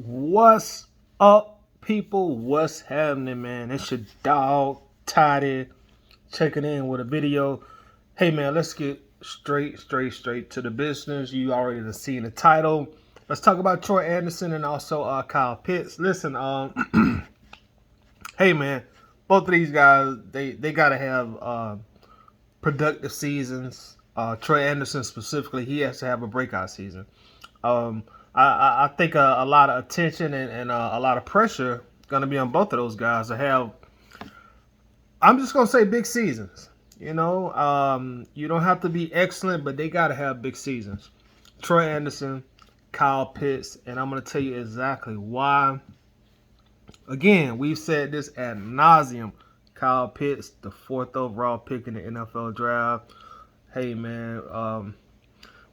What's up, people? What's happening, man? It's your dog, Toddy, checking in with a video. Hey, man, let's get straight to the business. You already done seen the title. Let's talk about Troy Andersen and also Kyle Pitts. Listen, hey, man, both of these guys, they got to have productive seasons. Troy Andersen specifically, he has to have a breakout season. I think a lot of attention and a lot of pressure going to be on both of those guys to have. I'm just going to say big seasons. You don't have to be excellent, but they got to have big seasons. Troy Andersen, Kyle Pitts, and I'm going to tell you exactly why. Again, we've said this ad nauseum. Kyle Pitts, the 4th overall pick in the NFL draft. Hey, man,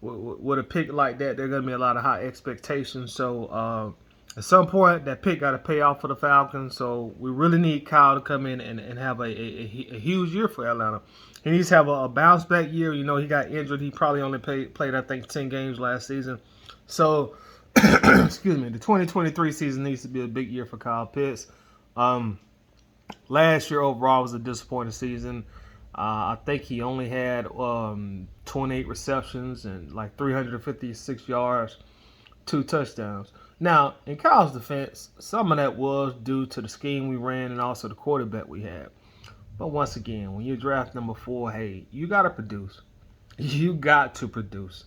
with a pick like that, there are going to be a lot of high expectations. So at some point, that pick got to pay off for the Falcons. So we really need Kyle to come in and have a huge year for Atlanta. He needs to have a bounce back year. You know, he got injured. He probably only played I think, 10 games last season. So, excuse me, the 2023 season needs to be a big year for Kyle Pitts. Last year overall was a disappointing season. I think he only had 28 receptions and like 356 yards, 2 touchdowns. Now, in Kyle's defense, some of that was due to the scheme we ran and also the quarterback we had. But once again, when you draft number 4, hey, you got to produce. You got to produce.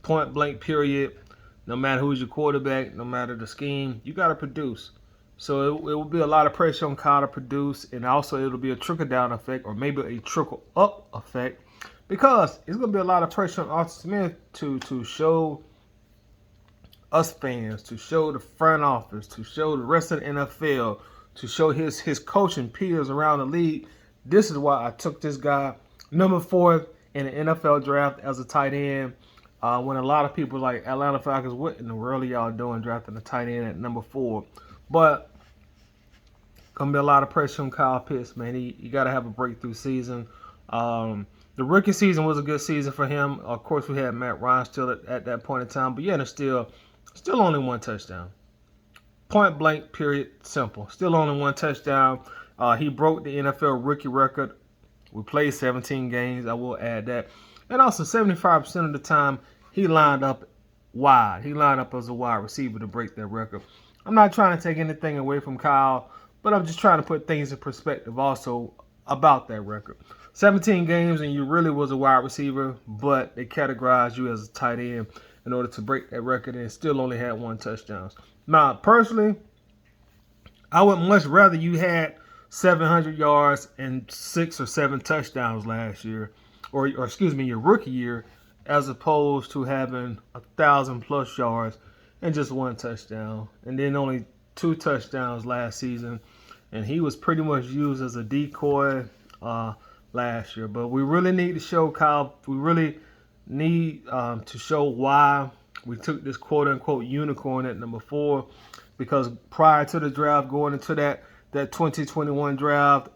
Point blank, period. No matter who's your quarterback, no matter the scheme, you got to produce. So it will be a lot of pressure on Kyle to produce, and also it'll be a trickle-down effect or maybe a trickle-up effect because it's going to be a lot of pressure on Arthur Smith to show us fans, to show the front office, to show the rest of the NFL, to show his coaching peers around the league. This is why I took this guy number 4 in the NFL draft as a tight end. When a lot of people like Atlanta Falcons, what in the world are y'all doing drafting a tight end at number 4? But gonna be a lot of pressure on Kyle Pitts, man. He got to have a breakthrough season. The rookie season was a good season for him. Of course, we had Matt Ryan still at that point in time, but yeah, there's still only 1 touchdown. Point blank, period, simple. Still only 1 touchdown. He broke the NFL rookie record. We played 17 games. I will add that, and also 75% of the time he lined up wide. He lined up as a wide receiver to break that record. I'm not trying to take anything away from Kyle, but I'm just trying to put things in perspective also about that record. 17 games and you really was a wide receiver, but they categorized you as a tight end in order to break that record and still only had 1 touchdown. Now, personally, I would much rather you had 700 yards and 6 or 7 touchdowns last year, or excuse me, your rookie year, as opposed to having 1,000+ yards and just 1 touchdown, and then only 2 touchdowns last season, and he was pretty much used as a decoy last year. But we really need to show Kyle. We really need to show why we took this quote-unquote unicorn at number 4, because prior to the draft, going into that 2021 draft,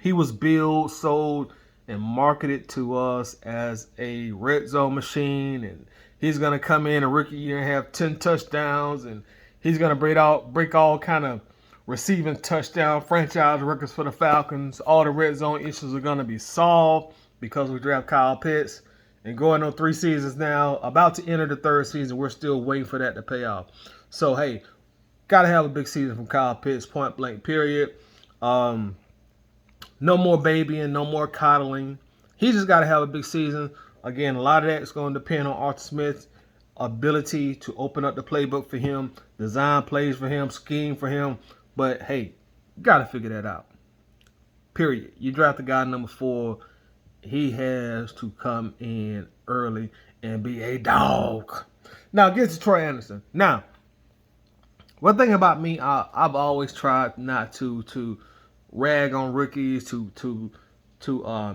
he was billed, sold, and marketed to us as a red zone machine, and he's going to come in a rookie year and have 10 touchdowns, and he's going to break all kind of receiving touchdown franchise records for the Falcons. All the red zone issues are going to be solved because we draft Kyle Pitts. And going on 3 seasons now, about to enter the 3rd season, we're still waiting for that to pay off. So, hey, got to have a big season from Kyle Pitts, point blank, period. No more babying, no more coddling. He just got to have a big season. Again, a lot of that is going to depend on Arthur Smith's ability to open up the playbook for him, design plays for him, scheme for him. But, hey, you got to figure that out. Period. You draft the guy number 4. He has to come in early and be a dog. Now, get to Troy Andersen. Now, one thing about me, I've always tried not to rag on rookies, to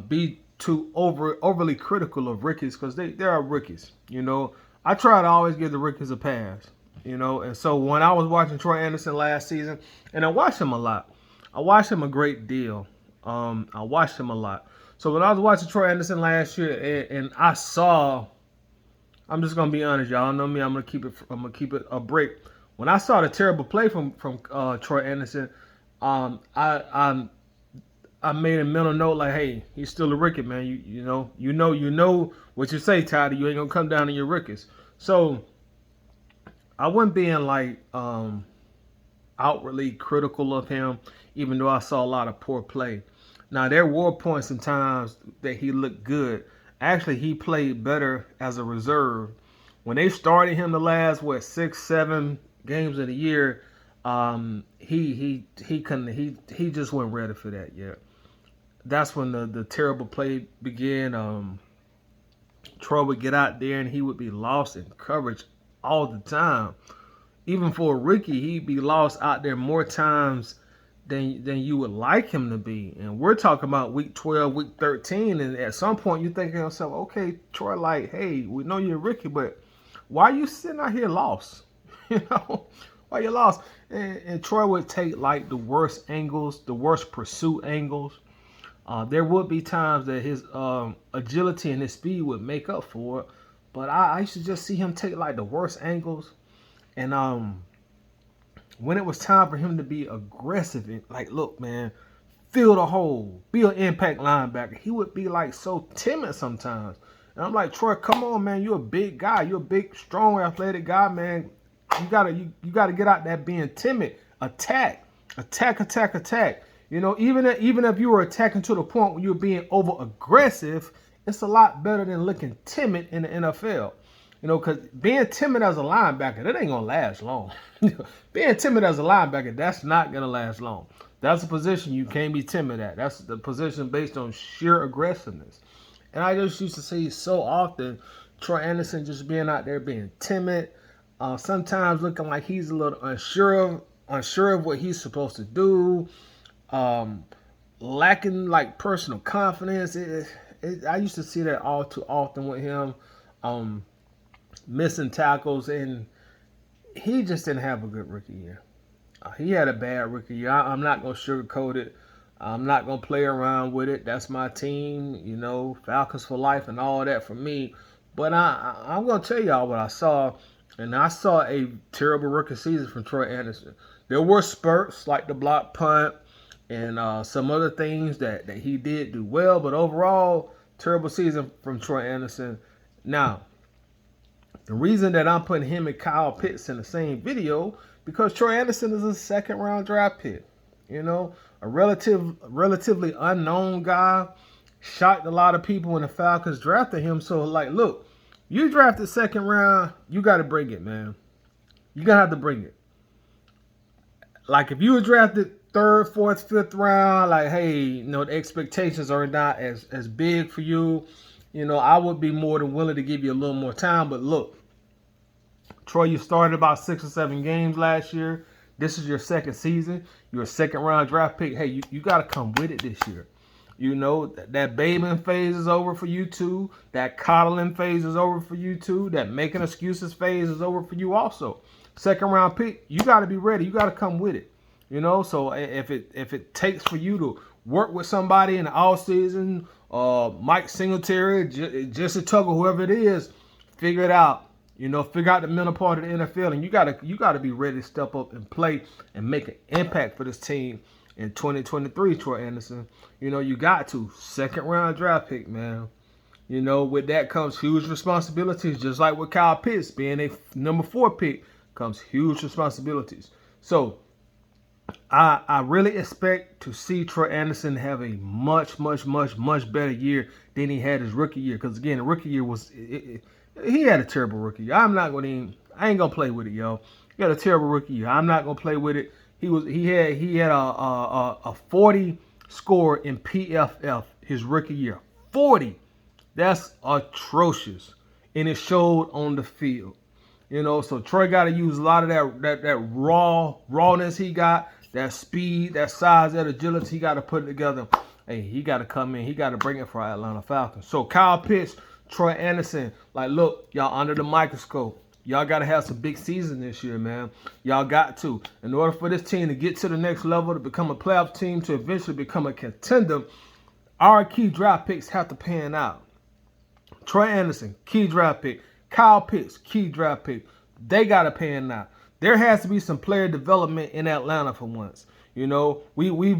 be too overly critical of rookies, because they are rookies. You know, I try to always give the rookies a pass. You know, and so when I was watching Troy Andersen last season, and I watched him a lot, I watched him a great deal. I watched him a lot. So when I was watching Troy Andersen last year, and I saw I'm just gonna be honest, y'all know me. I'm gonna keep it a break. When I saw the terrible play from Troy Andersen, I made a mental note like, hey, he's still a rookie, man. You know what you say, Toddy. You ain't gonna come down in your rookies. So I wasn't being like outwardly critical of him, even though I saw a lot of poor play. Now there were points and times that he looked good. Actually, he played better as a reserve. When they started him the last 6, 7 games of the year, he couldn't he just wasn't ready for that yet. That's when the terrible play began. Troy would get out there and he would be lost in coverage all the time. Even for a rookie, he'd be lost out there more times than you would like him to be. And we're talking about week 12, week 13, and at some point you think to yourself, okay, Troy, like, hey, we know you're a rookie, but why are you sitting out here lost? Why you lost? And Troy would take like the worst angles, the worst pursuit angles. There would be times that his agility and his speed would make up for it, but I used to just see him take like the worst angles. And when it was time for him to be aggressive, and like, look, man, fill the hole, be an impact linebacker, he would be like so timid sometimes. And I'm like, Troy, come on, man, you're a big guy, you're a big, strong, athletic guy, man. You gotta get out there being timid. Attack. You know, even if you were attacking to the point where you're being over aggressive, it's a lot better than looking timid in the NFL. You know, because being timid as a linebacker, that ain't going to last long. Being timid as a linebacker, that's not going to last long. That's a position you can't be timid at. That's the position based on sheer aggressiveness. And I just used to see so often Troy Andersen just being out there being timid, sometimes looking like he's a little unsure of what he's supposed to do, lacking like personal confidence. I used to see that all too often with him. Missing tackles, and he just didn't have a good rookie year. He had a bad rookie year. I'm not going to sugarcoat it. I'm not going to play around with it. That's my team, you know, Falcons for life and all that for me. But I'm going to tell y'all what I saw, and I saw a terrible rookie season from Troy Andersen. There were spurts like the block punt and some other things that he did do well, but overall, terrible season from Troy Andersen. Now, the reason that I'm putting him and Kyle Pitts in the same video, because Troy Andersen is a second-round draft pick. You know, a relatively unknown guy, shocked a lot of people when the Falcons drafted him. So, like, look, you drafted second round, you got to bring it, man. You're going to have to bring it. Like, if you were drafted third, fourth, fifth round, like, hey, you know, the expectations are not as big for you. You know, I would be more than willing to give you a little more time. But look, Troy, you started about 6 or 7 games last year. This is your second season. You're a second-round draft pick. Hey, you got to come with it this year. You know, that babying phase is over for you too. That coddling phase is over for you too. That making excuses phase is over for you also. Second-round pick, you got to be ready. You got to come with it. You know, so if it takes for you to work with somebody in the offseason, Mike Singletary, Jesse Tuggle, whoever it is, figure it out. You know, figure out the mental part of the NFL, and you gotta be ready to step up and play and make an impact for this team in 2023, Troy Andersen. You know, you got to. Second round draft pick, man. You know, with that comes huge responsibilities, just like with Kyle Pitts being a number 4 pick comes huge responsibilities. So I really expect to see Troy Andersen have a much better year than he had his rookie year. Because again, the rookie year he had a terrible rookie year. I ain't gonna play with it, yo. He had a terrible rookie year. I'm not gonna play with it. He had a 40 score in PFF his rookie year. 40. That's atrocious, and it showed on the field. You know, so Troy got to use a lot of that rawness he got, that speed, that size, that agility. He got to put it together. Hey, he got to come in. He got to bring it for our Atlanta Falcons. So Kyle Pitts, Troy Andersen, like, look, y'all under the microscope. Y'all got to have some big season this year, man. Y'all got to. In order for this team to get to the next level, to become a playoff team, to eventually become a contender, our key draft picks have to pan out. Troy Andersen, key draft pick. Kyle Pitts, key draft pick. They got to pan now. There has to be some player development in Atlanta for once. You know, we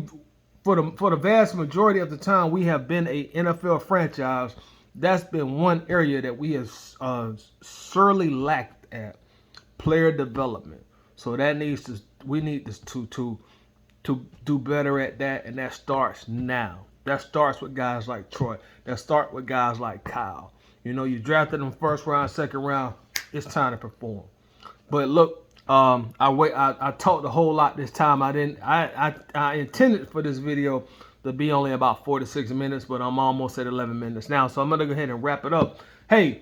for the vast majority of the time we have been a NFL franchise. That's been one area that we have sorely lacked at player development. So that needs to we need to do better at that, and that starts now. That starts with guys like Troy. That starts with guys like Kyle. You know, you drafted them first round, second round. It's time to perform. But look, I talked a whole lot this time. I intended for this video to be only about 4 to 6 minutes, but I'm almost at 11 minutes now. So I'm gonna go ahead and wrap it up. Hey,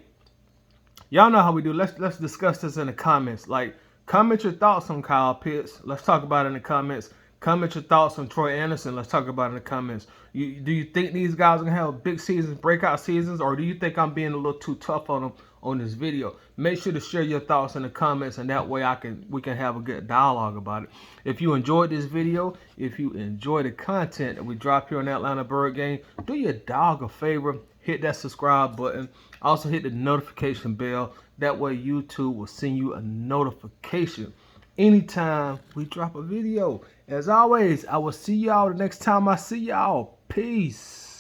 y'all know how we do. Let's discuss this in the comments. Like, comment your thoughts on Kyle Pitts. Let's talk about it in the comments. Comment your thoughts on Troy Andersen. Let's talk about it in the comments. Do you think these guys are gonna have big seasons, breakout seasons, or do you think I'm being a little too tough on them on this video? Make sure to share your thoughts in the comments, and that way we can have a good dialogue about it. If you enjoyed this video, if you enjoy the content that we drop here on the Atlanta Bird Game, do your dog a favor, hit that subscribe button. Also hit the notification bell. That way YouTube will send you a notification anytime we drop a video. As always, I will see y'all the next time I see y'all. Peace.